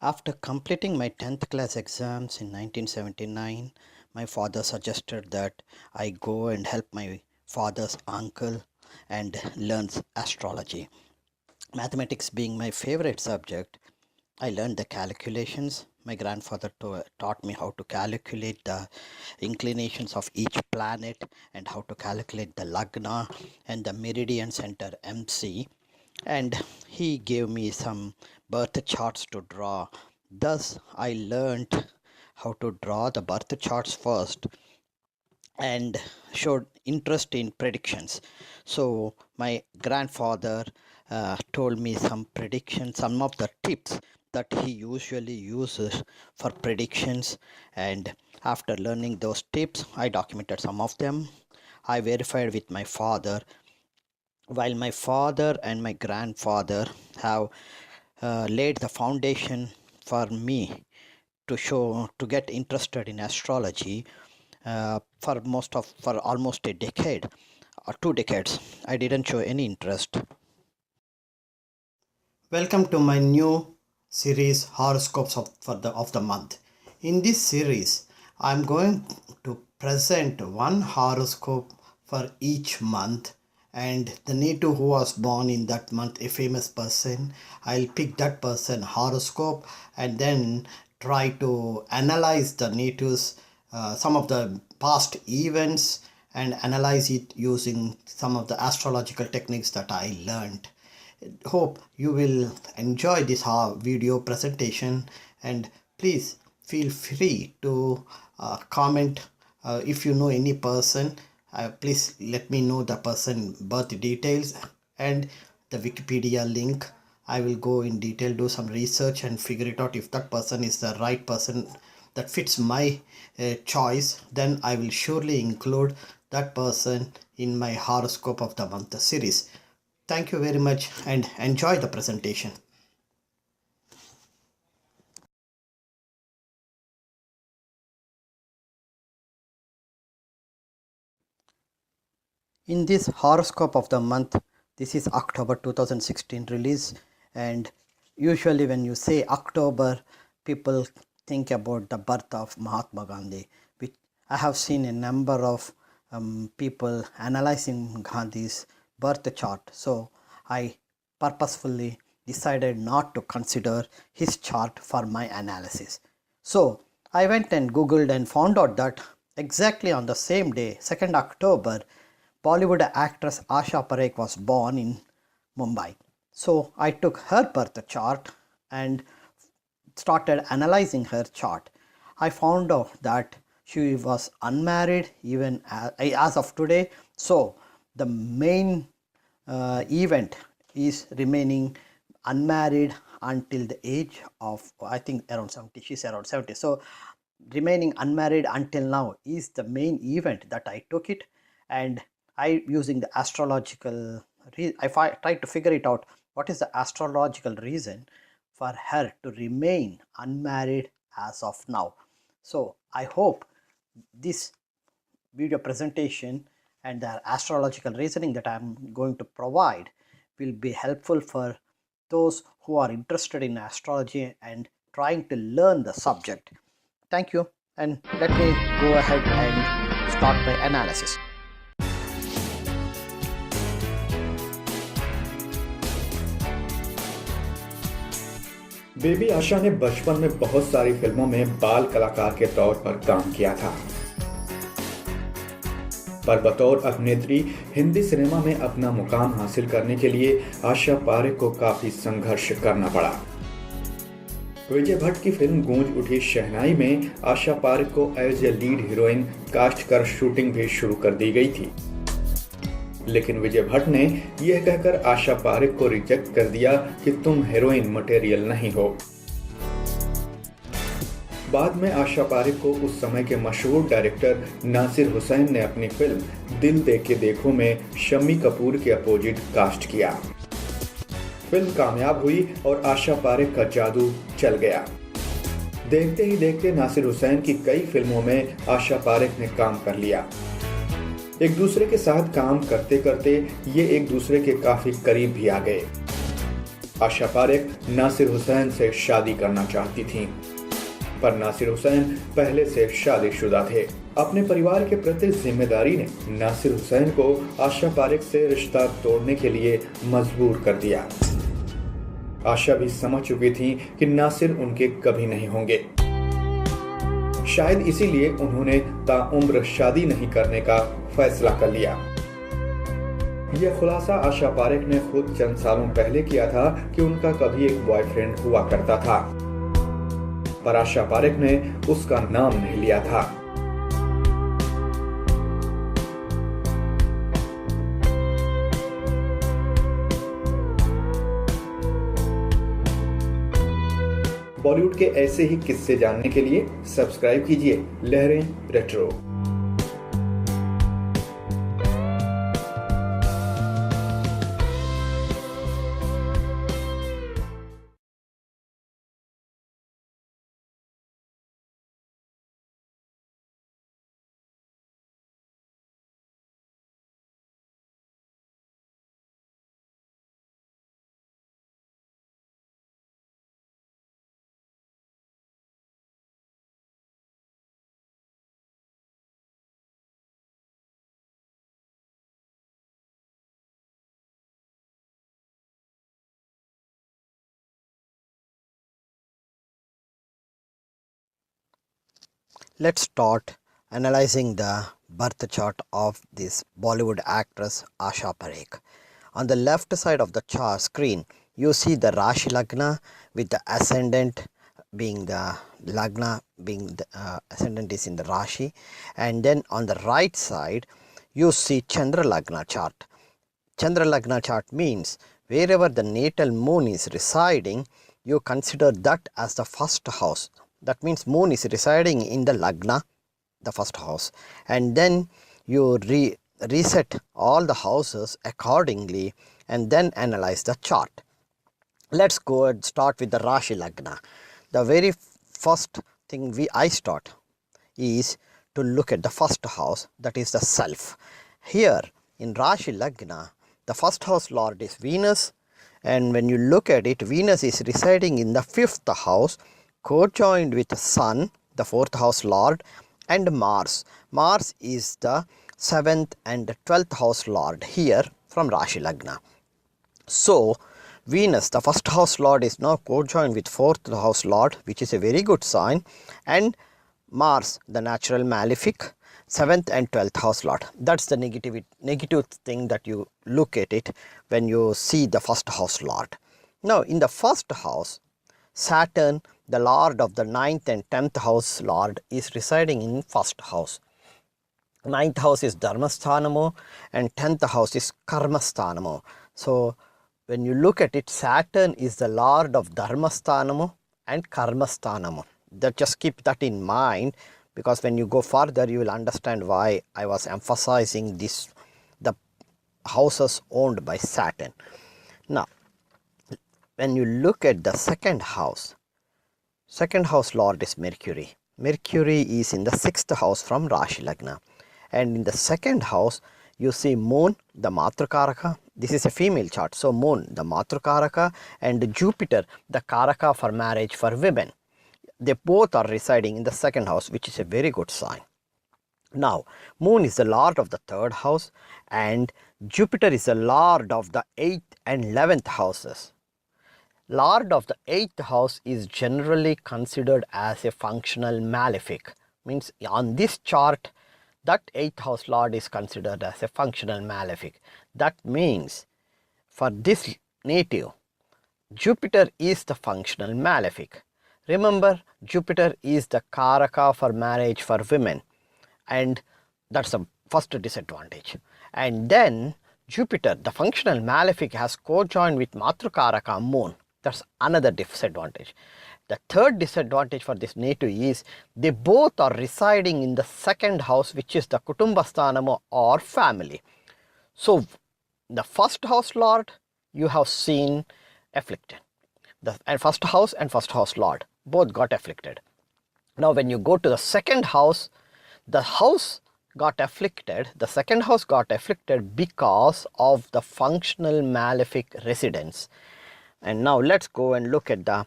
After completing my 10th class exams in 1979, my father suggested that I go and help my father's uncle and learns astrology. Mathematics being my favorite subject, I learned the calculations. My grandfather taught me how to calculate the inclinations of each planet and how to calculate the Lagna and the meridian center MC. And he gave me some birth charts to draw. Thus, I learned how to draw the birth charts first and showed interest in predictions. So my grandfather told me some predictions, some of the tips that he usually uses for predictions. And after learning those tips, I documented some of them. I verified with my father. While my father and my grandfather have laid the foundation for me to get interested in astrology, for almost a decade or 2 decades, I didn't show any interest. Welcome to my new series, Horoscopes of the month. In this series, I'm going to present one horoscope for each month, and the native who was born in that month, a famous person. I'll pick that person horoscope and then try to analyze the natives, some of the past events, and analyze it using some of the astrological techniques that I learned. Hope you will enjoy this video presentation, and please feel free to comment if you know any person. Please let me know the person birth details and the Wikipedia link. I will go in detail, do some research and figure it out. If that person is the right person that fits my choice, then I will surely include that person in my horoscope of the month series. Thank you very much and enjoy the presentation. In this horoscope of the month, this is October 2016 release, and usually when you say October, people think about the birth of Mahatma Gandhi, which I have seen a number of people analyzing Gandhi's birth chart. So I purposefully decided not to consider his chart for my analysis. So I went and googled and found out that exactly on the same day, 2nd October, Bollywood actress Asha Parekh was born in Mumbai. So I took her birth chart and started analyzing her chart. I found out that she was unmarried even as of today. So the main event is remaining unmarried until the age of, I think, around 70. She's around 70. So remaining unmarried until now is the main event that I took it, and I, using the astrological, I tried to figure it out, what is the astrological reason for her to remain unmarried as of now. So I hope this video presentation and the astrological reasoning that I am going to provide will be helpful for those who are interested in astrology and trying to learn the subject. Thank you, and let me go ahead and start my analysis. Baby Asha ने बचपन में बहुत सारी फिल्मों में बाल कलाकार के तौर पर काम किया था, पर बतौर अभिनेत्री हिंदी सिनेमा में अपना मुकाम हासिल करने के लिए आशा पारेख को काफी संघर्ष करना पड़ा। विजय भट्ट की फिल्म गूंज उठी शहनाई में आशा पारेख को as a lead heroine cast कर शूटिंग भी शुरू कर दी गई थी, लेकिन विजय भट्ट ने यह कहकर आशा पारेख को रिजेक्ट कर दिया कि तुम हीरोइन मटेरियल नहीं हो। बाद में आशा पारेख को उस समय के मशहूर डायरेक्टर नासिर हुसैन ने अपनी फिल्म दिल दे के देखो में शम्मी कपूर के अपोजिट कास्ट किया। फिल्म कामयाब हुई और आशा पारेख का जादू चल गया। देखते ही देखते नासिर हुसैन की कई फिल्मों में आशा पारेख ने काम कर लिया। एक दूसरे के साथ काम करते करते ये एक दूसरे के काफी करीब भी आ गए। आशा पारेख नासिर हुसैन से शादी करना चाहती थीं, पर नासिर हुसैन पहले से शादीशुदा थे। अपने परिवार के प्रति जिम्मेदारी ने नासिर हुसैन को आशा पारेख से रिश्ता तोड़ने के लिए मजबूर कर दिया। आशा भी समझ चुकी थी कि नासिर उनके कभी नहीं होंगे। शायद इसीलिए उन्होंने ताउम्र शादी नहीं करने का फैसला कर लिया। यह खुलासा आशा पारेख ने खुद चंद सालों पहले किया था कि उनका कभी एक बॉयफ्रेंड हुआ करता था, पर आशा पारेख ने उसका नाम नहीं लिया था। बॉलीवुड के ऐसे ही किस्से जानने के लिए सब्सक्राइब कीजिए लहरें retro. Let's start analyzing the birth chart of this Bollywood actress Asha Parekh. On the left side of the chart screen, you see the Rashi Lagna with the ascendant being the Lagna, being the ascendant is in the Rashi, and then on the right side you see Chandra Lagna chart. Chandra Lagna chart means wherever the natal moon is residing, you consider that as the first house. That means moon is residing in the Lagna, the first house, and then you reset all the houses accordingly and then analyze the chart. Let's go and start with the Rashi Lagna. The very first thing I start is to look at the first house, that is the self. Here in Rashi Lagna, the first house lord is Venus, and when you look at it, Venus is residing in the fifth house, co-joined with the Sun, the fourth house lord, and Mars. Mars is the 7th and 12th house lord here from Rashi Lagna. So Venus, the first house lord, is now co-joined with fourth house lord, which is a very good sign, and Mars, the natural malefic, 7th and 12th house lord. That's the negative thing that you look at it when you see the first house lord. Now in the first house, Saturn, the lord of the 9th and 10th house lord, is residing in first house. 9th house is Dharmasthanamo and 10th house is Karmasthanamo. So when you look at it, Saturn is the lord of Dharmasthanamo and Karmasthanamo. Just keep that in mind, because when you go further you will understand why I was emphasizing this, the houses owned by Saturn. Now when you look at the second house lord is Mercury. Mercury is in the 6th house from Rashi Lagna, and in the second house you see Moon, the Matrakaraka. This is a female chart, so Moon, the Matrakaraka, and Jupiter, the Karaka for marriage for women. They both are residing in the second house, which is a very good sign. Now Moon is the lord of the third house, and Jupiter is the lord of the 8th and 11th houses. Lord of the 8th house is generally considered as a functional malefic. Means on this chart, that 8th house lord is considered as a functional malefic. That means for this native, Jupiter is the functional malefic. Remember, Jupiter is the Karaka for marriage for women, and that's the first disadvantage. And then Jupiter, the functional malefic, has co-joined with Matrakaraka Moon. That's another disadvantage. The third disadvantage for this native is they both are residing in the second house, which is the Kutumbasthanamo or family. So the first house lord you have seen afflicted. The first house and first house lord both got afflicted. Now when you go to the second house, the house got afflicted, the second house got afflicted because of the functional malefic residence. And now let's go and look at the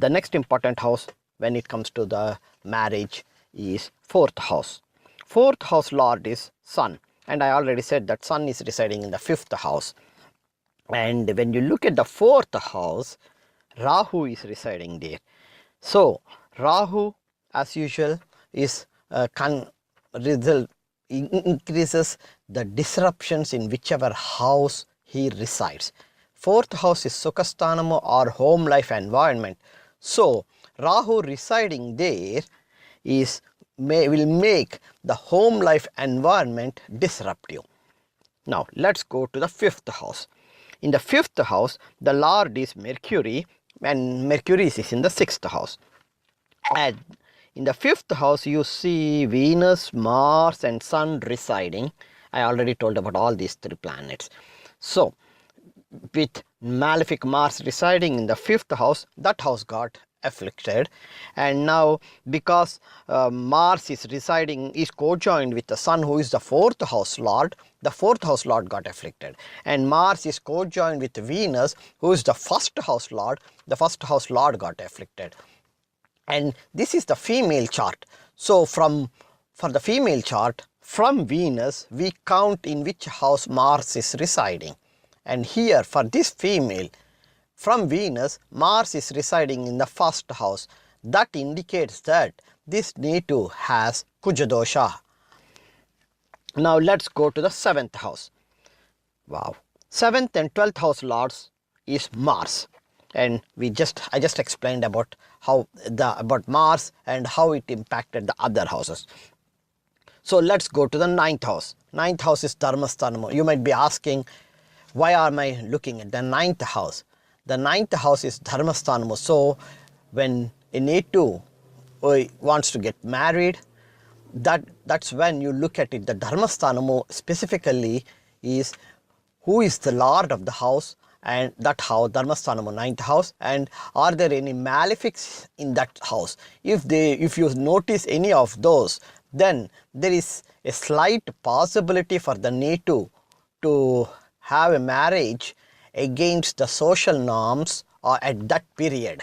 next important house when it comes to the marriage is fourth house. Fourth house lord is Sun, and I already said that Sun is residing in the fifth house. And when you look at the fourth house, Rahu is residing there. So Rahu, as usual, is increases the disruptions in whichever house he resides. Fourth house is Sukhasthanam or home life environment. So Rahu residing there will make the home life environment disruptive. Now let's go to the fifth house. In the fifth house, the Lord is Mercury, and Mercury is in the sixth house. And in the fifth house, you see Venus, Mars, and Sun residing. I already told about all these three planets. So with malefic Mars residing in the fifth house, that house got afflicted. And now because Mars is co-joined with the Sun, who is the fourth house lord, the fourth house lord got afflicted. And Mars is co-joined with Venus, who is the first house lord, the first house lord got afflicted. And this is the female chart. So for the female chart, from Venus we count in which house Mars is residing. And here for this female, from Venus, Mars is residing in the first house. That indicates that this native has Kuja dosha. Now let's go to the seventh house. Wow. Seventh and 12th house lords is Mars. And I just explained about about Mars and how it impacted the other houses. So let's go to the ninth house. Ninth house is Dharmasthanam. You might be asking, why am I looking at the ninth house? The ninth house is Dharmasthanam. So when a native wants to get married, that's when you look at it. The Dharmasthanam specifically is who is the lord of the house, and that house, Dharmasthanam, ninth house, and are there any malefics in that house? If you notice any of those, then there is a slight possibility for the native to have a marriage against the social norms at that period.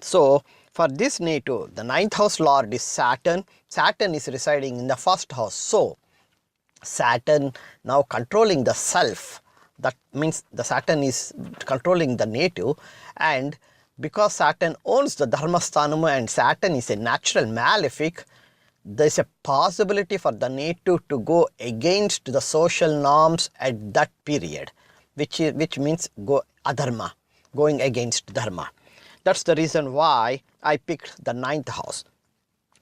So for this native, the ninth house lord is Saturn. Saturn is residing in the first house. So Saturn now controlling the self. That means the Saturn is controlling the native, and because Saturn owns the Dharmasthanam and Saturn is a natural malefic, there is a possibility for the native to go against the social norms at that period, which means go adharma, going against dharma. That's the reason why I picked the ninth house.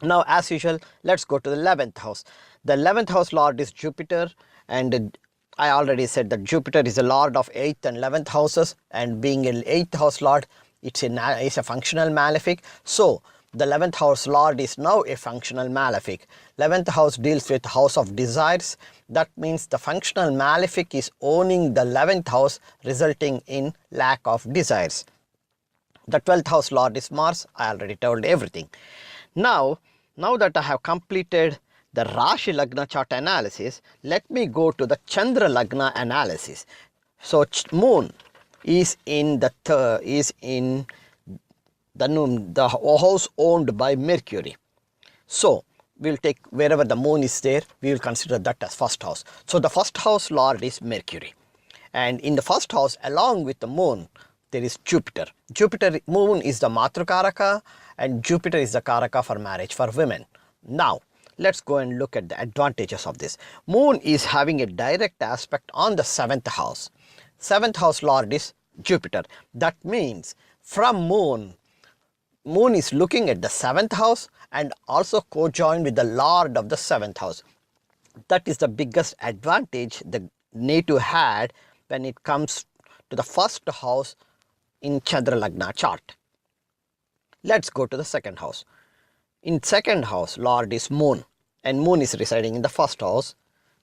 Now as usual, let's go to the 11th house. The 11th house lord is Jupiter, and I already said that Jupiter is a lord of 8th and 11th houses, and being an 8th house lord, it's a functional malefic. So the 11th house lord is now a functional malefic. 11th house deals with house of desires. That means the functional malefic is owning the 11th house, resulting in lack of desires. The 12th house lord is Mars. I already told everything. Now that I have completed the Rashi Lagna chart analysis, let me go to the Chandra Lagna analysis. So moon is in the house owned by Mercury. So we'll take wherever the moon is there, we will consider that as first house. So the first house lord is Mercury, and in the first house along with the moon there is Jupiter. Moon is the Matrukaraka, and Jupiter is the Karaka for marriage for women. Now let's go and look at the advantages of this. Moon is having a direct aspect on the 7th house. 7th house lord is Jupiter. That means from moon is looking at the 7th house and also co-joined with the lord of the 7th house. That is the biggest advantage the native had when it comes to the first house in Chandra Lagna chart. Let's go to the second house. In second house, lord is moon, and moon is residing in the first house.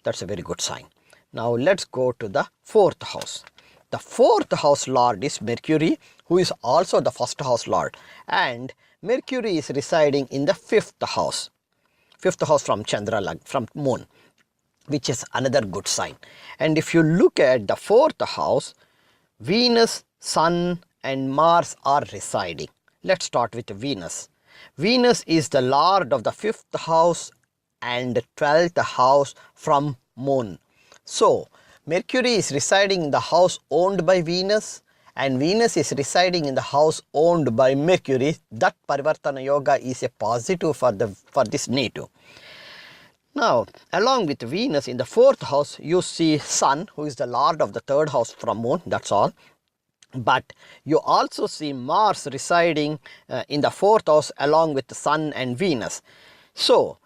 That's a very good sign. Now let's go to the fourth house. The fourth house lord is Mercury, who is also the first house lord, and Mercury is residing in the fifth house. Fifth house from Chandra, from moon, which is another good sign. And if you look at the fourth house, Venus, Sun and Mars are residing. Let's start with Venus. Venus is the lord of the 5th house and 12th house from Moon. So, Mercury is residing in the house owned by Venus and Venus is residing in the house owned by Mercury. That Parivartana Yoga is a positive for this native. Now, along with Venus in the 4th house, you see Sun, who is the lord of the 3rd house from Moon, that's all. But you also see Mars residing in the 4th house along with the Sun and Venus. So,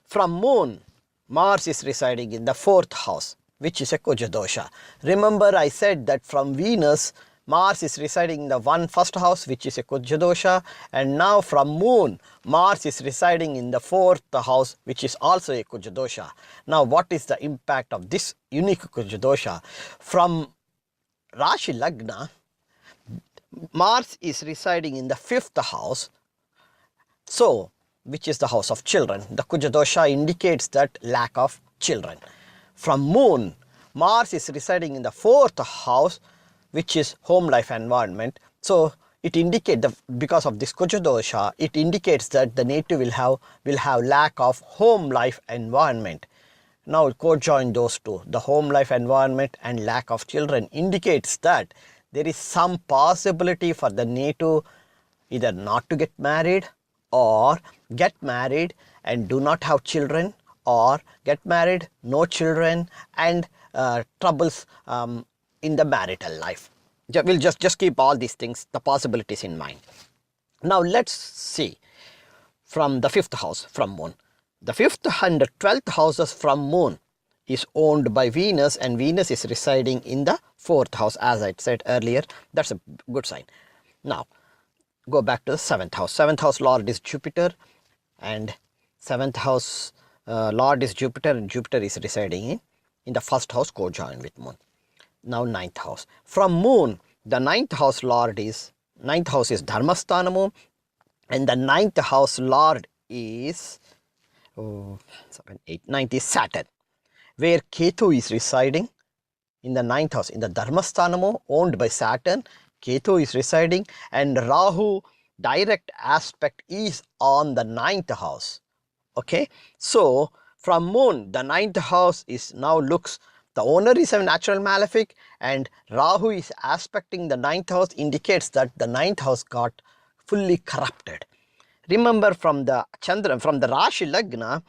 from Moon, Mars is residing in the 4th house, which is a Kuja dosha. Remember, I said that from Venus, Mars is residing in the 1st house, which is a Kuja dosha, and now from Moon, Mars is residing in the 4th house, which is also a Kuja dosha. Now, what is the impact of this unique Kuja dosha? From Rashi Lagna, Mars is residing in the 5th house, so which is the house of children. The Kuja dosha indicates that lack of children. From Moon, Mars is residing in the 4th house, which is home life environment. So it indicates that because of this Kuja dosha, it indicates that the native will have lack of home life environment. Now co-join those two, the home life environment and lack of children indicates that there is some possibility for the native either not to get married or get married and do not have children, or get married, no children, and troubles in the marital life. We'll just keep all these things, the possibilities in mind. Now let's see from the 5th house from Moon. The 5th and the 12th houses from Moon is owned by Venus and Venus is residing in the 4th house, as I said earlier. That's a good sign. Now go back to the 7th house. 7th house lord is Jupiter and 7th house lord is Jupiter and Jupiter is residing in the 1st house co-joined with Moon. Now 9th house. From Moon, the 9th house lord is, 9th house is Dharmasthanamu and the 9th house lord is 7, 8, 9th is Saturn, where Ketu is residing in the 9th house, in the Dharmasthanamu owned by Saturn. Ketu is residing and Rahu direct aspect is on the 9th house. Okay, so from Moon, the 9th house is now looks, the owner is a natural malefic and Rahu is aspecting the 9th house, indicates that the 9th house got fully corrupted. Remember, from the Chandra, from the Rashi Lagna,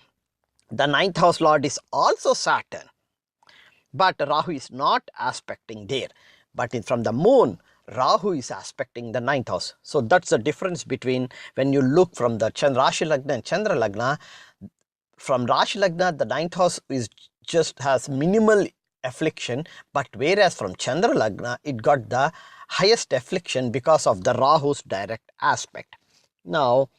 the 9th house lord is also Saturn, but Rahu is not aspecting there. But from the Moon, Rahu is aspecting the 9th house. So that's the difference between when you look from the Rashi Lagna and Chandra Lagna. From Rashi Lagna, the 9th house is just has minimal affliction, but whereas from Chandra Lagna, it got the highest affliction because of the Rahu's direct aspect. Now,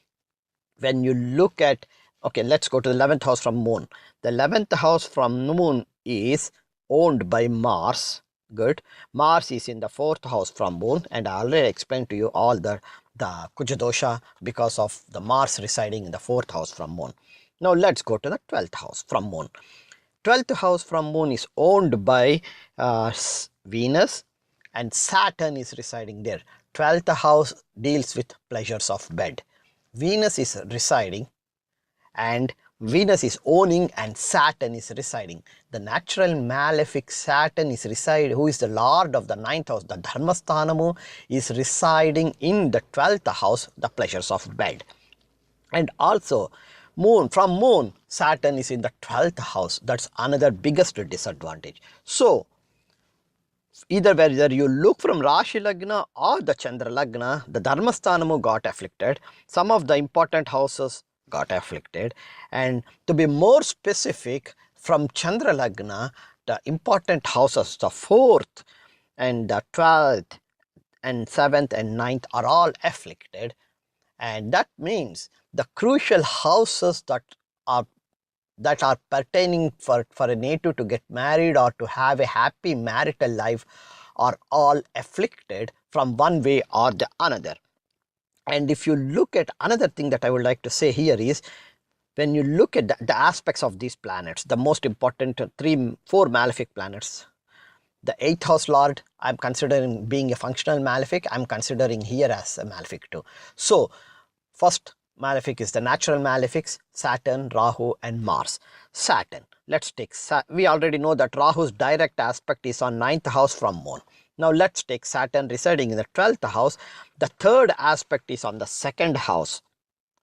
when you look at, okay, let's go to the 11th house from Moon. The 11th house from Moon is owned by Mars. Good. Mars is in the 4th house from Moon, and I already explained to you all the Kuja dosha because of the Mars residing in the 4th house from Moon. Now let's go to the 12th house from Moon. 12th house from Moon is owned by Venus and Saturn is residing there. 12th house deals with pleasures of bed. Venus is residing and Venus is owning and Saturn is residing. The natural malefic Saturn is residing, who is the lord of the 9th house, the Dharmasthanamu, is residing in the 12th house, the pleasures of bed. And also Moon, from Moon, Saturn is in the 12th house. That's another biggest disadvantage. So either whether you look from Rashi Lagna or the Chandra Lagna, the Dharmasthanamu got afflicted. Some of the important houses got afflicted. And to be more specific, from Chandra Lagna, the important houses, the 4th and the 12th and 7th and 9th are all afflicted. And that means the crucial houses that are pertaining for a native to get married or to have a happy marital life are all afflicted from one way or the another. And if you look at another thing that I would like to say here is, when you look at the aspects of these planets, the most important 4 malefic planets, the 8th house lord, I'm considering being a functional malefic. I'm considering here as a malefic too. So first malefic is the natural malefics, Saturn, Rahu and Mars. Saturn, let's take, we already know that Rahu's direct aspect is on 9th house from Moon. Now let's take Saturn residing in the 12th house. The third aspect is on the 2nd house.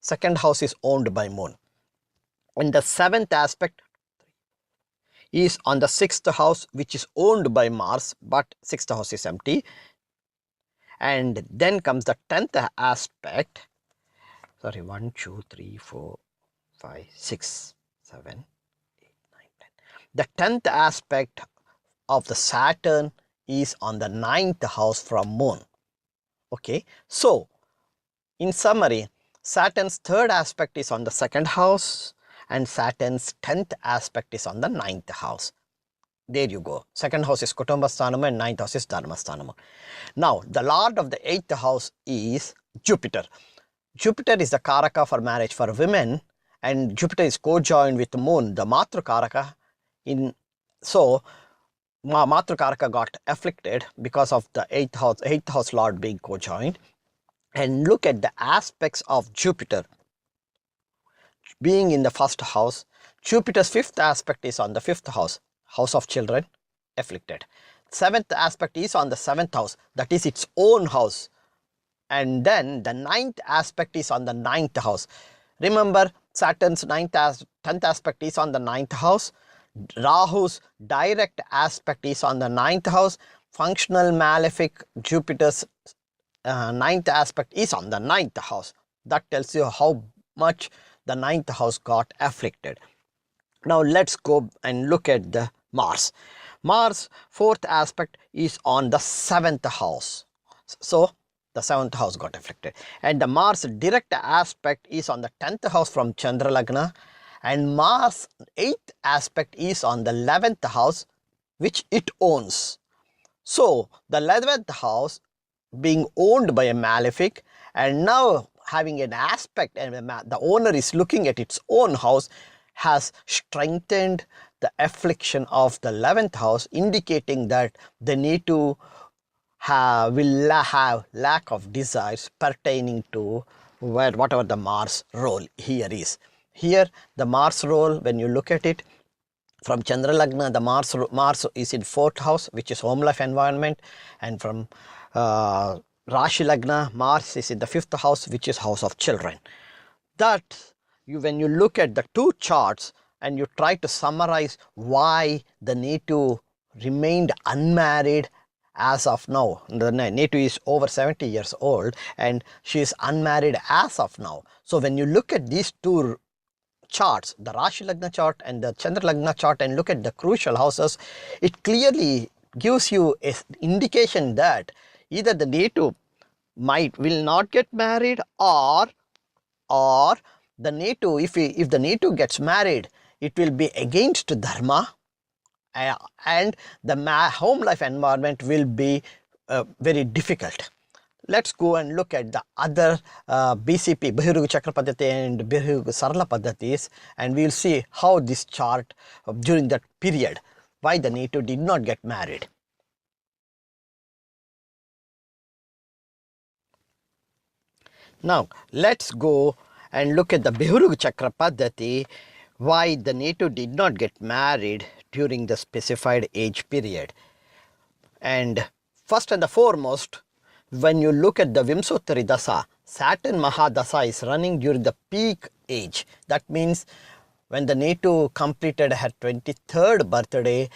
2nd house is owned by Moon. And the 7th aspect is on the 6th house, which is owned by Mars, but 6th house is empty. And then comes the 10th aspect. Sorry, 1, 2, 3, 4, 5, 6, 7, 8, 9, 10. The 10th aspect of the Saturn is on the 9th house from Moon. Okay, so in summary, Saturn's third aspect is on the 2nd house and Saturn's 10th aspect is on the 9th house. There you go. 2nd house is Kutumba Sthanama and 9th house is Dharma Sthanama. Now, the lord of the 8th house is Jupiter. Jupiter is the Karaka for marriage for women, and Jupiter is co-joined with the Moon, the Matru Karaka. So, Matru Karaka got afflicted because of the 8th house lord being co-joined. And look at the aspects of Jupiter being in the 1st house. Jupiter's 5th aspect is on the 5th house, house of children, afflicted. 7th aspect is on the 7th house, that is its own house. And then the 9th aspect is on the 9th house. Remember, Saturn's 10th aspect is on the 9th house. Rahu's direct aspect is on the 9th house. Functional malefic Jupiter's 9th aspect is on the 9th house. That tells you how much the 9th house got afflicted. Now let's go and look at the Mars. Mars 4th aspect is on the 7th house. So the 7th house got afflicted. And the Mars direct aspect is on the 10th house from Chandra Lagna. And Mars 8th aspect is on the 11th house, which it owns. So the 11th house being owned by a malefic and now having an aspect, and the owner is looking at its own house, has strengthened the affliction of the 11th house, indicating that they need to have lack of desires pertaining to whatever the Mars role here is. Here the Mars role, when you look at it from Chandra Lagna, the Mars is in 4th house, which is home life environment, and from Rashi Lagna, Mars is in the 5th house, which is house of children. That when you look at the two charts and you try to summarize why the Netu remained unmarried as of now. The Netu is over 70 years old and she is unmarried as of now. So when you look at these two charts, the Rashi Lagna chart and the Chandra Lagna chart, and look at the crucial houses, it clearly gives you an indication that either the Netu will not get married, or the Netu, if the Netu gets married, it will be against Dharma, and the home life environment will be very difficult. Let's go and look at the other BCP, Bihirug Chakra Paddhati and Bihirug Sarala Paddhatis, and we will see how this chart during that period, why the Netu did not get married. Now let's go and look at the Bihirug Chakra Paddhati, why the Netu did not get married during the specified age period. And first and the foremost, when you look at the Vimsottari Dasa, Saturn Mahadasa is running during the peak age. That means when the Netu completed her 23rd birthday,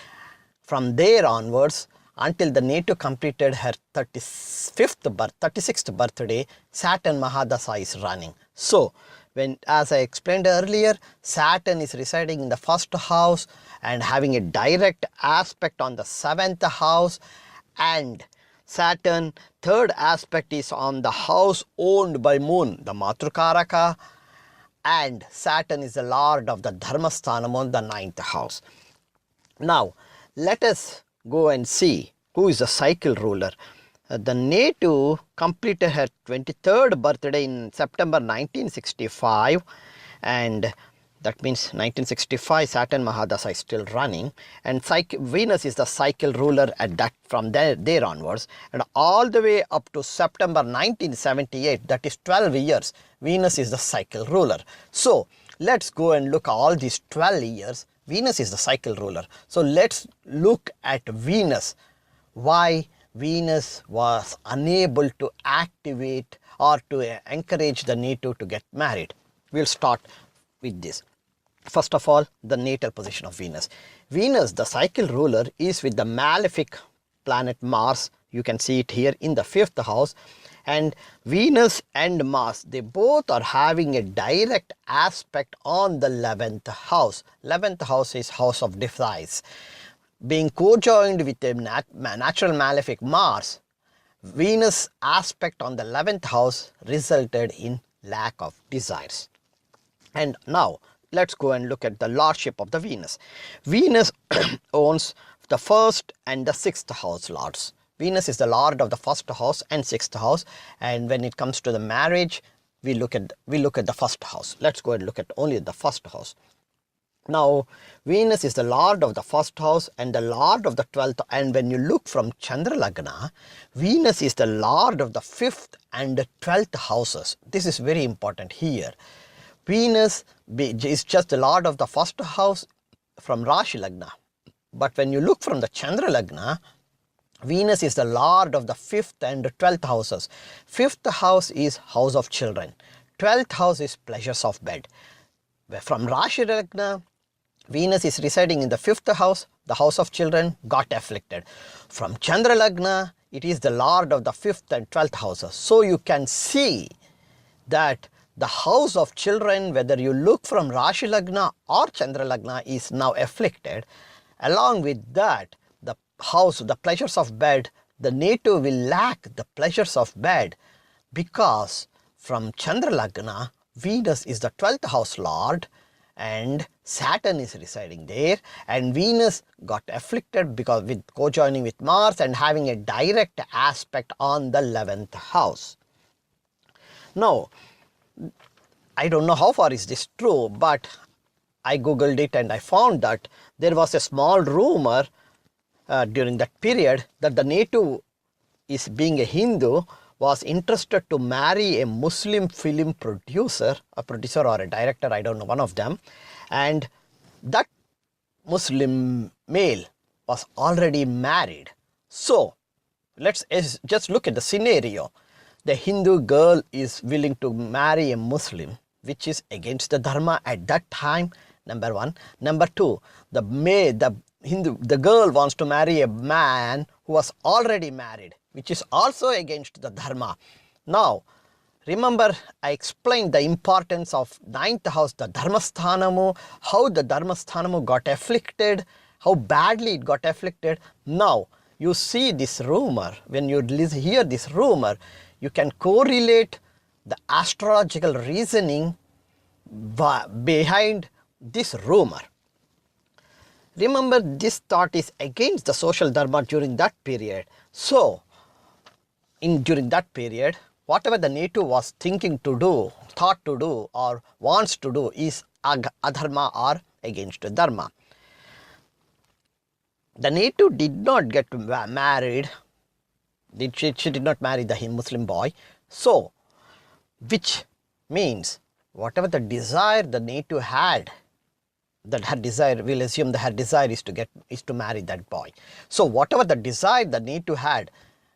from there onwards until the Netu completed her 36th birthday, Saturn Mahadasa is running. So as I explained earlier, Saturn is residing in the 1st house and having a direct aspect on the 7th house, and Saturn 3rd aspect is on the house owned by Moon, the Matrukaraka, and Saturn is the lord of the Dharmasthanam, the 9th house. Now let us go and see who is the cycle ruler. The Netu completed her 23rd birthday in September 1965, and That means 1965 Saturn Mahadasa is still running, and Venus is the cycle ruler at that from there onwards, and all the way up to September 1978, that is 12 years, Venus is the cycle ruler. So let's go and look at all these 12 years. Venus is the cycle ruler. So let's look at Venus. Why Venus was unable to activate or to encourage the native to get married. We'll start with this. First of all, the natal position of Venus. Venus, the cycle ruler, is with the malefic planet Mars. You can see it here in the 5th house. And Venus and Mars, they both are having a direct aspect on the 11th house. 11th house is house of desires. Being co-joined with a natural malefic Mars, Venus aspect on the 11th house resulted in lack of desires. And now let's go and look at the lordship of the Venus. Venus owns the 1st and the 6th house lords. Venus is the lord of the 1st house and 6th house, and when it comes to the marriage, we look at the 1st house. Let's go and look at only the 1st house. Now Venus is the lord of the 1st house and the lord of the 12th, and when you look from Chandra Lagna, Venus is the lord of the 5th and the 12th houses. This is very important here. Venus is just the lord of the 1st house from Rashi Lagna, but when you look from the Chandra Lagna, Venus is the lord of the 5th and 12th houses. 5th house is house of children. 12th house is pleasures of bed. From Rashi Lagna, Venus is residing in the 5th house, the house of children, got afflicted. From Chandra Lagna, it is the lord of the 5th and 12th houses. So you can see that the house of children, whether you look from Rashi Lagna or Chandra Lagna, is now afflicted. Along with that, the house, the pleasures of bed, the native will lack the pleasures of bed, because from Chandra Lagna, Venus is the 12th house lord and Saturn is residing there, and Venus got afflicted because with co-joining with Mars and having a direct aspect on the 11th house. Now, I don't know how far is this true, but I googled it and I found that there was a small rumor during that period that the native, is being a Hindu, was interested to marry a Muslim film producer, a producer or a director, I don't know, one of them, and that Muslim male was already married. So let's just look at the scenario. The Hindu girl is willing to marry a Muslim, which is against the dharma at that time, number one. Number two, the girl wants to marry a man who was already married, which is also against the dharma. Now, remember I explained the importance of 9th house, the dharmasthanamu, how the dharmasthanamu got afflicted, how badly it got afflicted. Now, you see this rumor, when you hear this rumor, you can correlate the astrological reasoning behind this rumor. Remember, this thought is against the social dharma during that period. So, during that period, whatever the native was thinking to do, thought to do, or wants to do is adharma or against the dharma. The native did not get married. She did not marry the Muslim boy. So, which means whatever the desire the native had, that her desire, we'll assume that her desire is to marry that boy. So whatever the desire the native had,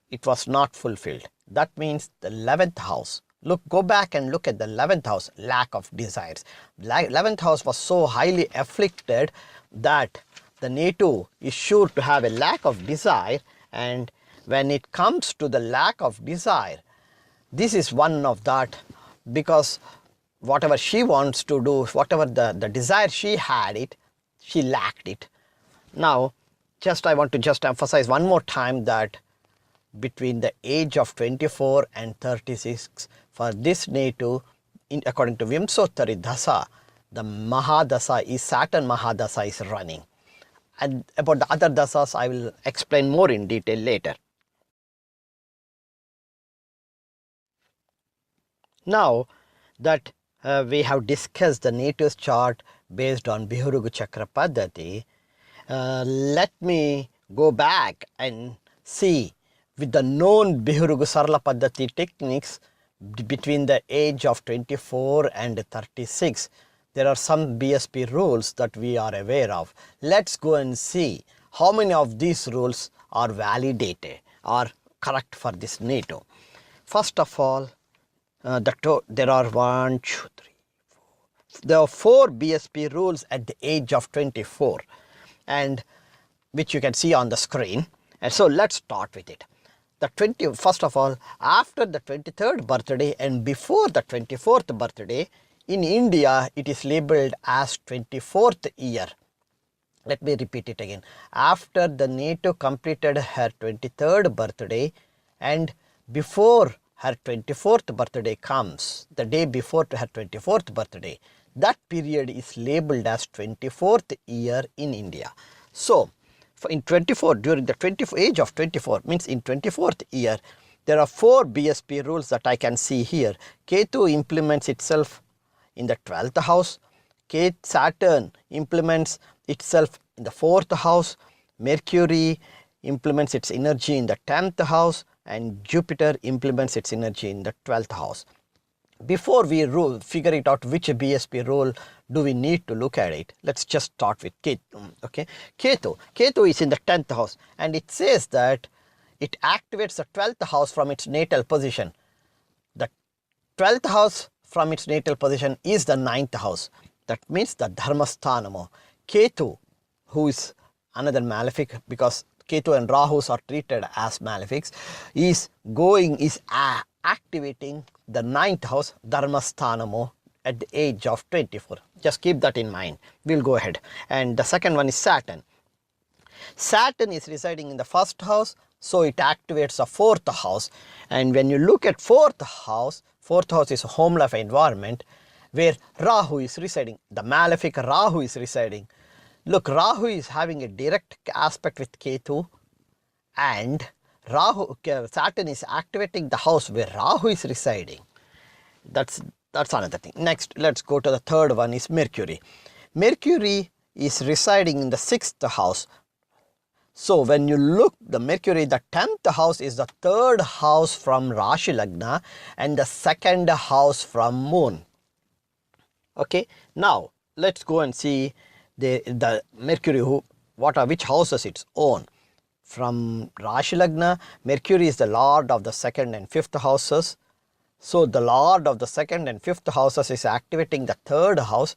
it was not fulfilled. That means the 11th house. Go back and look at the 11th house, lack of desires. 11th house was so highly afflicted that the native is sure to have a lack of desire, and when it comes to the lack of desire, this is one of that, because whatever she wants to do, whatever the desire she had it, she lacked it. Now, I want to just emphasize one more time that between the age of 24 and 36, for this native, according to Vimsottari Dasa, the Mahadasa is Saturn Mahadasa is running. And about the other dasas, I will explain more in detail later. Now that we have discussed the native's chart, based on Bihurugu Chakra Paddhati. Let me go back and see with the known Bihurugu Sarla Paddhati techniques between the age of 24 and 36. There are some BSP rules that we are aware of. Let's go and see how many of these rules are validated or correct for this NATO. First of all, there are 1, 2, 3, 4. There are 4 BSP rules at the age of 24, and which you can see on the screen. And so let's start with it. First of all, after the 23rd birthday and before the 24th birthday, in India it is labeled as 24th year. Let me repeat it again. After the NATO completed her 23rd birthday and before her 24th birthday comes, the day before her 24th birthday, that period is labeled as 24th year in India. So, in 24, during the age of 24, means in 24th year, there are 4 BSP rules that I can see here. Ketu implements itself in the 12th house. Saturn implements itself in the 4th house. Mercury implements its energy in the 10th house. And Jupiter implements its energy in the 12th house. Before we figure it out which BSP role do we need to look at it, let's just start with Ketu. Okay, Ketu is in the 10th house, and it says that it activates the 12th house from its natal position. The 12th house from its natal position is the 9th house. That means the Dharmasthanamo. Ketu, who is another malefic, because Ketu and Rahus are treated as malefics, is activating the 9th house, Dharmasthanamo, at the age of 24. Just keep that in mind. We'll go ahead. And the second one is Saturn. Saturn is residing in the 1st house, so it activates the 4th house. And when you look at 4th house is a home life environment where Rahu is residing. The malefic Rahu is residing. Look, Rahu is having a direct aspect with Ketu, and Saturn is activating the house where Rahu is residing. That's another thing. Next, let's go to the third one is Mercury. Mercury is residing in the 6th house. So when you look the Mercury, the 10th house is the 3rd house from Rashi Lagna and the 2nd house from Moon. Okay, now let's go and see the Mercury, which houses its own. From Rashi Lagna, Mercury is the lord of the 2nd and 5th houses. So the lord of the 2nd and 5th houses is activating the 3rd house.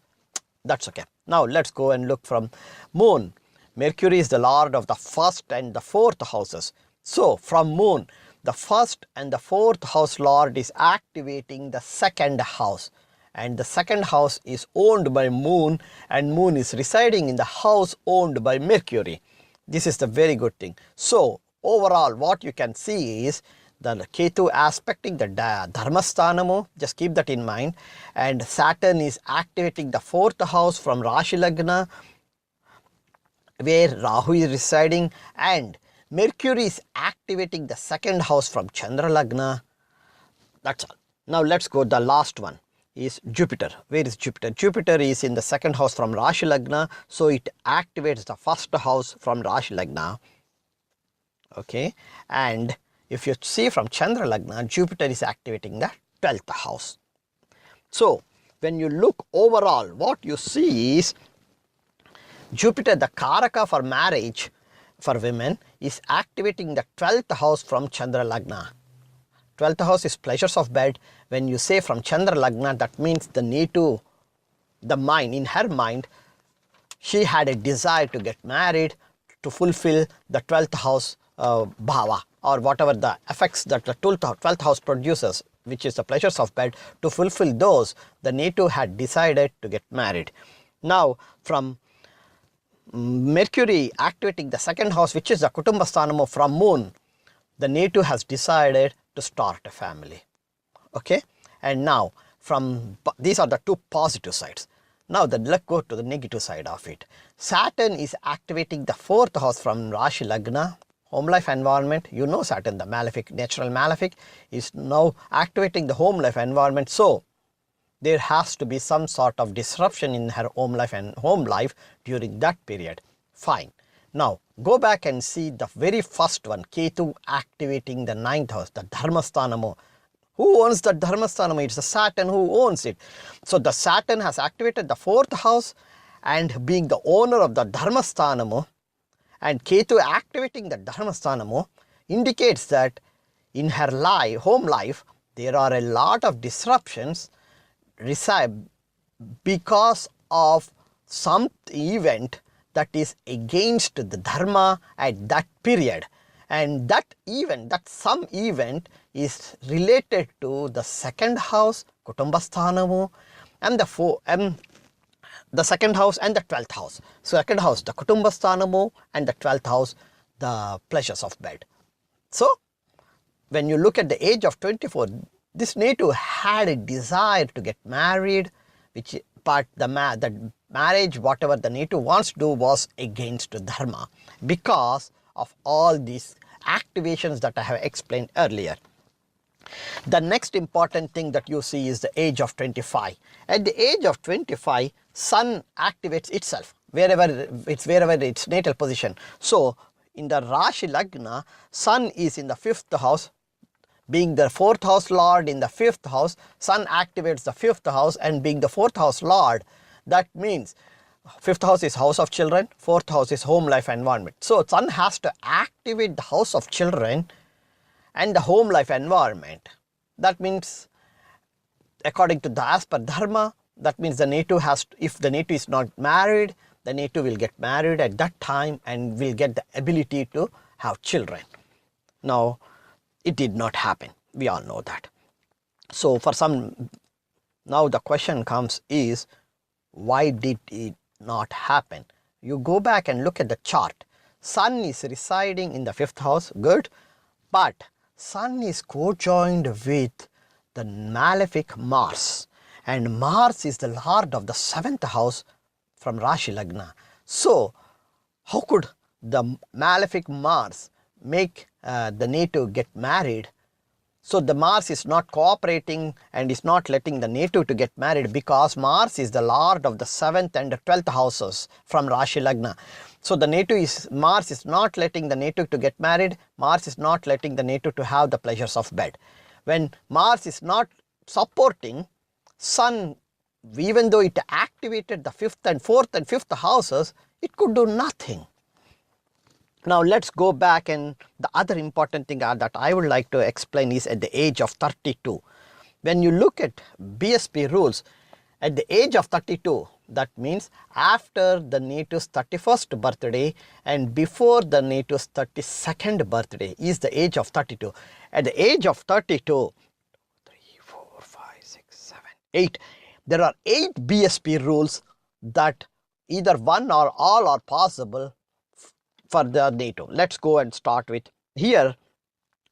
That's okay. Now let's go and look from Moon. Mercury is the lord of the 1st and the 4th houses. So from Moon, the 1st and the 4th house lord is activating the 2nd house. And the 2nd house is owned by Moon, and Moon is residing in the house owned by Mercury. This is the very good thing. So overall what you can see is the Ketu aspecting the Dharmasthanamo, just keep that in mind, and Saturn is activating the 4th house from Rashi Lagna where Rahu is residing, and Mercury is activating the 2nd house from Chandra Lagna. That's all. Now let's go, the last one is Jupiter. Where is Jupiter? Jupiter is in the 2nd house from Rashi Lagna, so it activates the 1st house from Rashi Lagna. Okay, and if you see from Chandra Lagna, Jupiter is activating the 12th house. So when you look overall, what you see is Jupiter, the Karaka for marriage for women, is activating the 12th house from Chandra Lagna. 12th house is pleasures of bed. When you say from Chandra Lagna, that means the mind, in her mind, she had a desire to get married, to fulfill the 12th house bhava, or whatever the effects that the 12th house produces, which is the pleasures of bed. To fulfill those, the native had decided to get married. Now from Mercury activating the 2nd house, which is the Kutumbasthanamo from Moon, the native has decided to start a family. Okay, and now from these are the 2 positive sides. Now let's go to the negative side of it. Saturn is activating the 4th house from Rashi Lagna, home life environment. You know Saturn, the malefic, natural malefic, is now activating the home life environment. So there has to be some sort of disruption in her home life and home life during that period. Fine. Now go back and see the very first one, Ketu activating the 9th house, the Dharmasthanamo. Who owns the Dharmasthanamo? It's the Saturn who owns it. So the Saturn has activated the 4th house, and being the owner of the Dharmasthanamo, and Ketu activating the Dharmasthanamo indicates that in her life, home life, there are a lot of disruptions because of some event that is against the dharma at that period, and that some event is related to the 2nd house, Kutumbasthanamu, and the 2nd house and the 12th house. So 2nd house, the Kutumbasthanamu, and the 12th house, the pleasures of bed. So when you look at the age of 24, this native had a desire to get married, but the marriage, whatever the native wants to do, was against dharma because of all these activations that I have explained earlier. The next important thing that you see is the age of 25. At the age of 25, Sun activates itself wherever its natal position. So in the Rashi Lagna, Sun is in the 5th house. Being the 4th house lord in the 5th house, Sun activates the 5th house, and being the 4th house lord, that means 5th house is house of children, 4th house is home life environment. So Sun has to activate the house of children and the home life environment. That means, according to the as per dharma, that means the native has to, if the native is not married, the native will get married at that time and will get the ability to have children. Now it did not happen, we all know that. So for some, now the question comes is, why did it not happen? You go back and look at the chart. Sun is residing in the 5th house, good, but Sun is co-joined with the malefic Mars, and Mars is the lord of the 7th house from Rashi Lagna. So how could the malefic Mars make the native get married? So the Mars is not cooperating and is not letting the native to get married, because Mars is the lord of the 7th and the 12th houses from Rashi Lagna. So the Mars is not letting the native to get married. Mars is not letting the native to have the pleasures of bed. When Mars is not supporting, Sun, even though it activated the 5th and 4th and 5th houses, it could do nothing. Now let's go back, and the other important thing that I would like to explain is at the age of 32. When you look at BSP rules, at the age of 32, that means after the native's 31st birthday and before the native's 32nd birthday is the age of 32. At the age of 32, 3, 4, 5, 6, 7, 8, there are 8 BSP rules that either one or all are possible for the native. Let's go and start with here.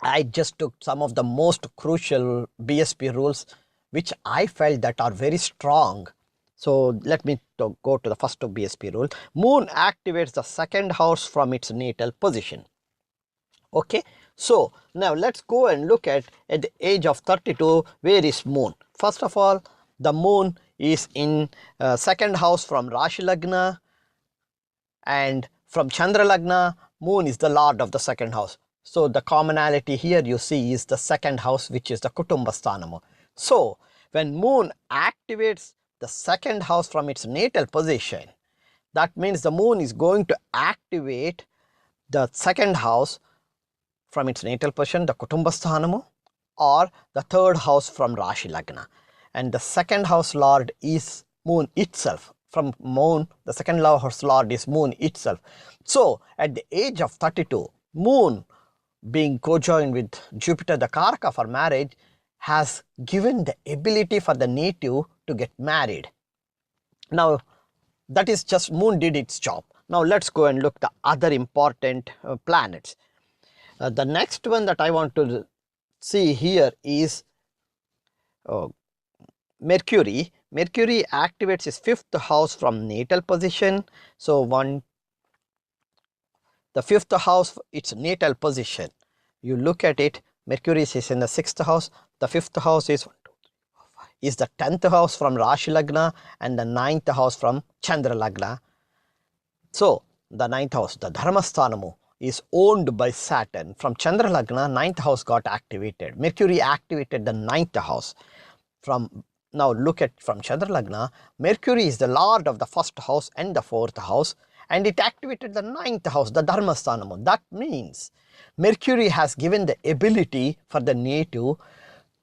I just took some of the most crucial BSP rules which I felt that are very strong. So let me go to the first BSP rule. Moon activates the 2nd house from its natal position. Okay, so now let's go and look at the age of 32, where is Moon? First of all, the Moon is in 2nd house from Rashi Lagna, and from Chandra Lagna, Moon is the lord of the 2nd house. So the commonality here you see is the 2nd house, which is the Kutumbasthanamu. So when Moon activates the 2nd house from its natal position, that means the Moon is going to activate the 2nd house from its natal position, the Kutumbasthanamu, or the 3rd house from Rashi Lagna. And the 2nd house lord is Moon itself. From Moon, the 2nd house lord is Moon itself. So at the age of 32, Moon, being co-joined with Jupiter, the Karka for marriage, has given the ability for the native to get married. Now that is just Moon did its job. Now let's go and look the other important planets. The next one that I want to see here is Mercury. Mercury activates its 5th house from natal position. So the 5th house, its natal position, you look at it, Mercury is in the 6th house, the 5th house is 1, 2, 3, 4, 5, is the 10th house from Rashi Lagna and the 9th house from Chandra Lagna. So the 9th house, the Dharmasthanamu, is owned by Saturn. From Chandra Lagna, 9th house got activated. Mercury activated the 9th house. Now look at from Chandra Lagna, Mercury is the lord of the 1st house and the 4th house, and it activated the 9th house, the Dharmasthanamu. That means Mercury has given the ability for the native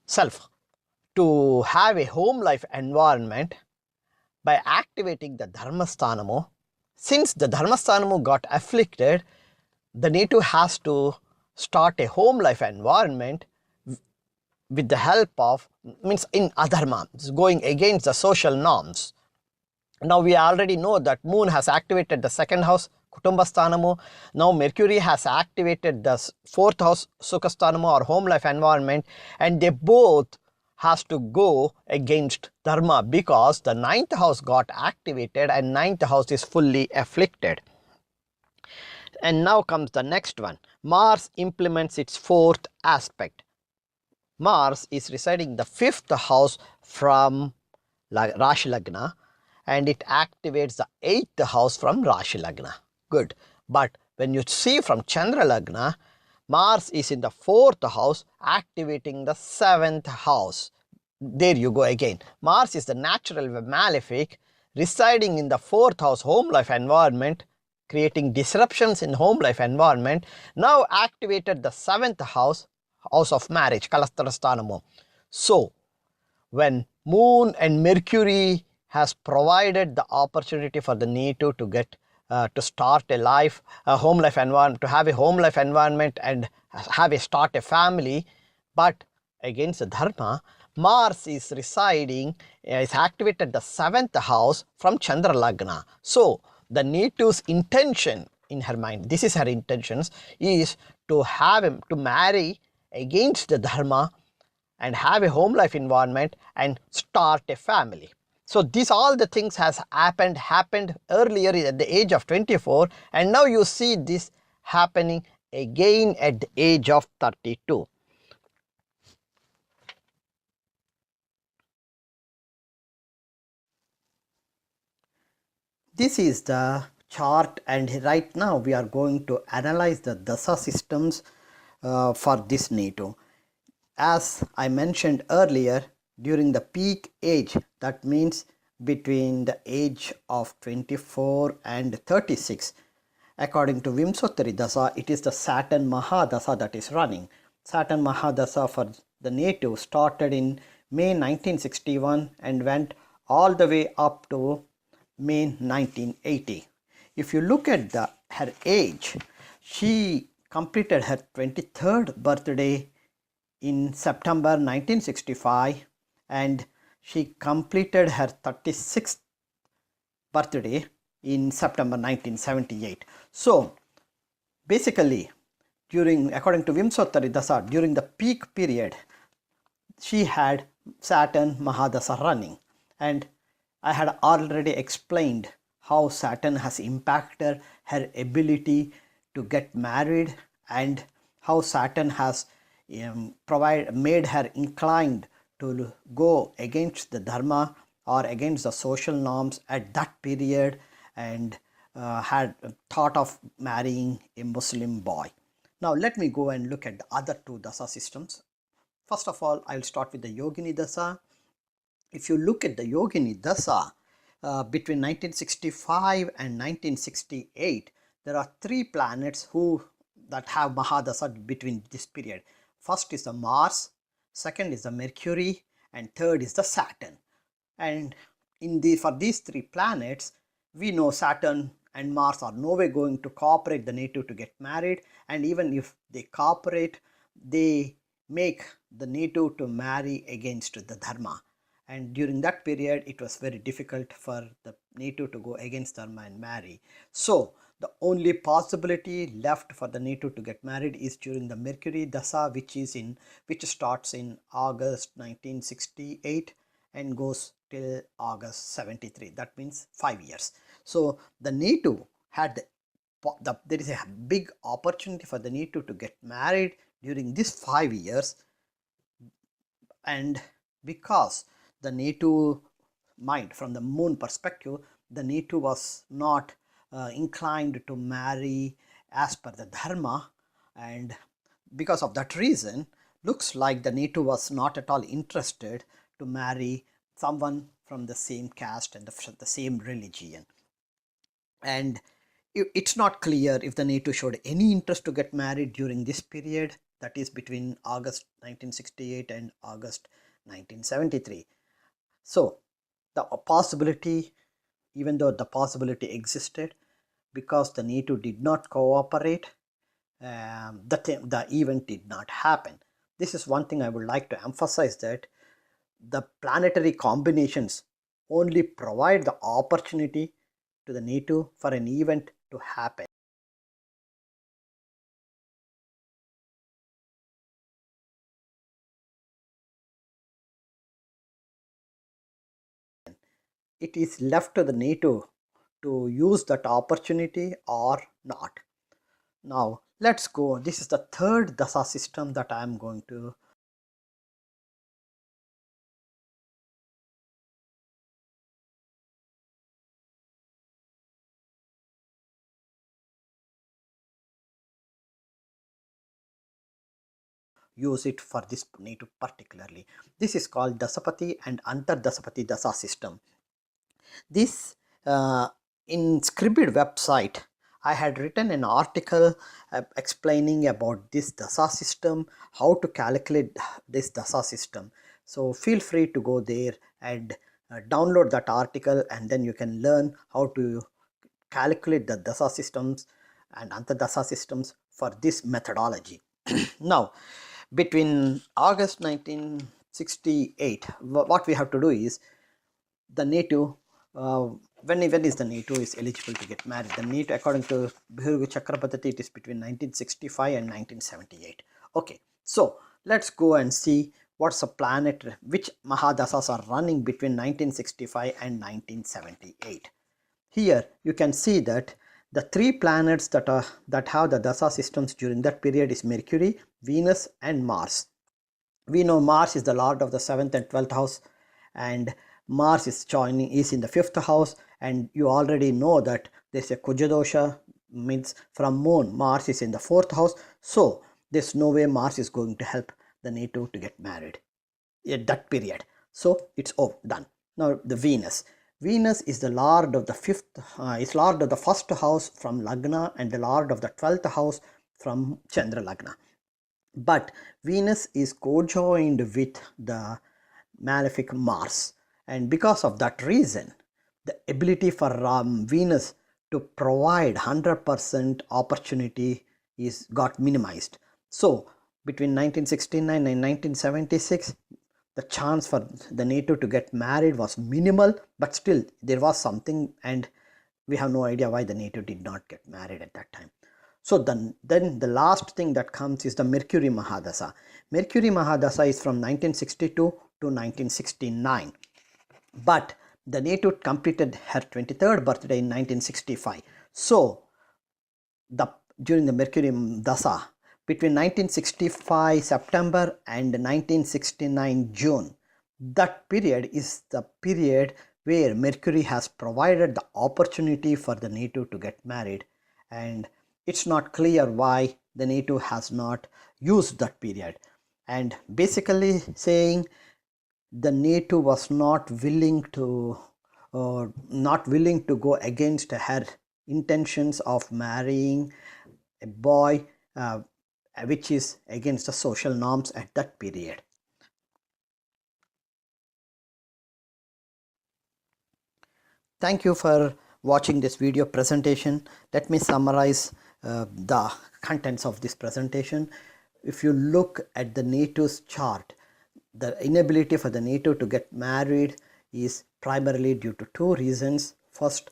self to have a home life environment by activating the Dharmasthanamu. Since the Dharmasthanamu got afflicted, the native has to start a home life environment with the help of, means in adharma, going against the social norms. Now we already know that moon has activated the 2nd house, Kutumbasthanamu. Now Mercury has activated the 4th house, Sukhasthanamu, or home life environment, and they both has to go against dharma because the 9th house got activated and 9th house is fully afflicted. And now comes the next one. Mars implements its 4th aspect. Mars is residing in the 5th house from Rashi Lagna, and it activates the 8th house from Rashi Lagna. Good. But when you see from Chandra Lagna, Mars is in the 4th house activating the 7th house. There you go again. Mars is the natural malefic residing in the 4th house home life environment, creating disruptions in home life environment. Now activated the 7th house, house of marriage, Kalastarasthanamu. So when moon and Mercury has provided the opportunity for the native to get to start a life, a home life environment, to have a home life environment and start a family, but against the dharma, Mars is residing, is activated the 7th house from Chandra Lagna. So the native's intention in her mind, this is her intentions, is to have him to marry against the dharma and have a home life environment and start a family. So these all the things has happened earlier at the age of 24, and now you see this happening again at the age of 32. This is the chart, and right now we are going to analyze the dasa systems for this native. As I mentioned earlier, during the peak age, that means between the age of 24 and 36, according to Vimsottari Dasa, it is the Saturn Mahadasa that is running. Saturn Mahadasa for the native started in May 1961 and went all the way up to May 1980. If you look at her age, she completed her 23rd birthday in September 1965 and she completed her 36th birthday in September 1978. So basically, according to Vimsottari Dasa, during the peak period, she had Saturn Mahadasa running, and I had already explained how Saturn has impacted her ability to get married and how Saturn has made her inclined to go against the dharma or against the social norms at that period, and had thought of marrying a Muslim boy. Now let me go and look at the other two dasa systems. First of all, I'll start with the Yogini Dasa. If you look at the Yogini Dasa, between 1965 and 1968, there are 3 planets that have Mahadasa between this period. First is the Mars, second is the Mercury, and third is the Saturn. And for these 3 planets, we know Saturn and Mars are no way going to cooperate the native to get married, and even if they cooperate, they make the native to marry against the dharma. And during that period, it was very difficult for the native to go against dharma and marry. So the only possibility left for the native to get married is during the Mercury Dasa, which starts in August 1968 and goes till August 73. That means 5 years. So the native had there is a big opportunity for the native to get married during these 5 years, and because the native mind, from the moon perspective, the native was not inclined to marry as per the dharma, and because of that reason, looks like the native was not at all interested to marry someone from the same caste and the same religion. And it's not clear if the native showed any interest to get married during this period, that is between August 1968 and August 1973. So the possibility, even though the possibility existed, because the native did not cooperate, the event did not happen. This is one thing I would like to emphasize, that the planetary combinations only provide the opportunity to the native for an event to happen. It is left to the native to use that opportunity or not. Now let's go. This is the third dasa system that I am going to use it for this native particularly. This is called Dasapati and Antardasapati Dasa system. This in Scribd website, I had written an article explaining about this dasa system, how to calculate this dasa system. So feel free to go there and download that article, and then you can learn how to calculate the dasa systems and antardasa systems for this methodology. Now, between August 1968, what we have to do is, the native, when is the native is eligible to get married? The native, according to Bhirgu Chakra Paddhati, it is between 1965 and 1978. Okay, so let's go and see what's a planet, which Mahadasas are running between 1965 and 1978. Here you can see that the three planets that have the dasa systems during that period is Mercury, Venus and Mars. We know Mars is the lord of the 7th and 12th house, and Mars is in the 5th house, and you already know that there's a Kujadosha, means from moon Mars is in the 4th house, so there's no way Mars is going to help the native to get married at that period. So it's done. Now the Venus is the lord of the 5th, is lord of the 1st house from Lagna and the lord of the 12th house from Chandra Lagna. But Venus is co-joined with the malefic Mars, and because of that reason, the ability for Venus to provide 100% opportunity is got minimized. So between 1969 and 1976, the chance for the native to get married was minimal, but still there was something, and we have no idea why the native did not get married at that time. So then the last thing that comes is the Mercury Mahadasa. Mercury Mahadasa is from 1962 to 1969. But the native completed her 23rd birthday in 1965. So during the Mercury Dasa, between 1965 September and 1969 June, that period is the period where Mercury has provided the opportunity for the native to get married, and it's not clear why the native has not used that period. And basically saying, the native was not willing to go against her intentions of marrying a boy, which is against the social norms at that period. Thank you for watching this video presentation. Let me summarize the contents of this presentation. If you look at the native's chart, the inability for the native to get married is primarily due to two reasons. First,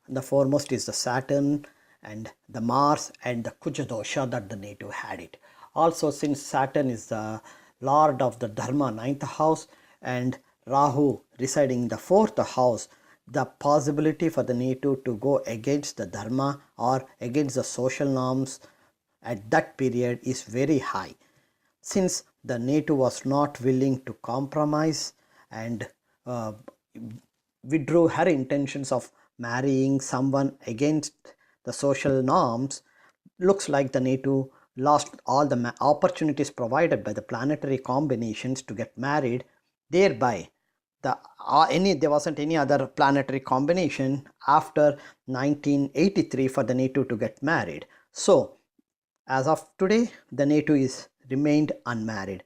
the foremost is the Saturn and the Mars and the Kujadosha that the native had it. Also, since Saturn is the lord of the Dharma 9th house and Rahu residing in the 4th house, the possibility for the native to go against the Dharma or against the social norms at that period is very high. Since the native was not willing to compromise and uh, withdrew her intentions of marrying someone against the social norms, looks like the native lost all the opportunities provided by the planetary combinations to get married. Thereby, there wasn't any other planetary combination after 1983 for the native to get married. So, as of today, the native is remained unmarried.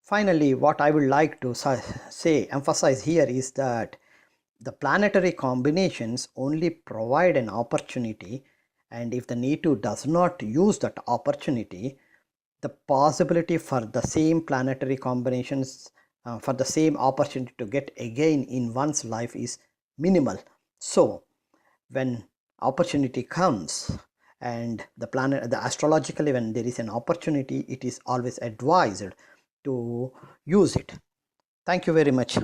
Finally, what I would like to emphasize here is that the planetary combinations only provide an opportunity, and if the native does not use that opportunity, the possibility for the same planetary combinations, for the same opportunity to get again in one's life is minimal. So, when opportunity comes, and the astrologically, when there is an opportunity, it is always advised to use it. Thank you very much.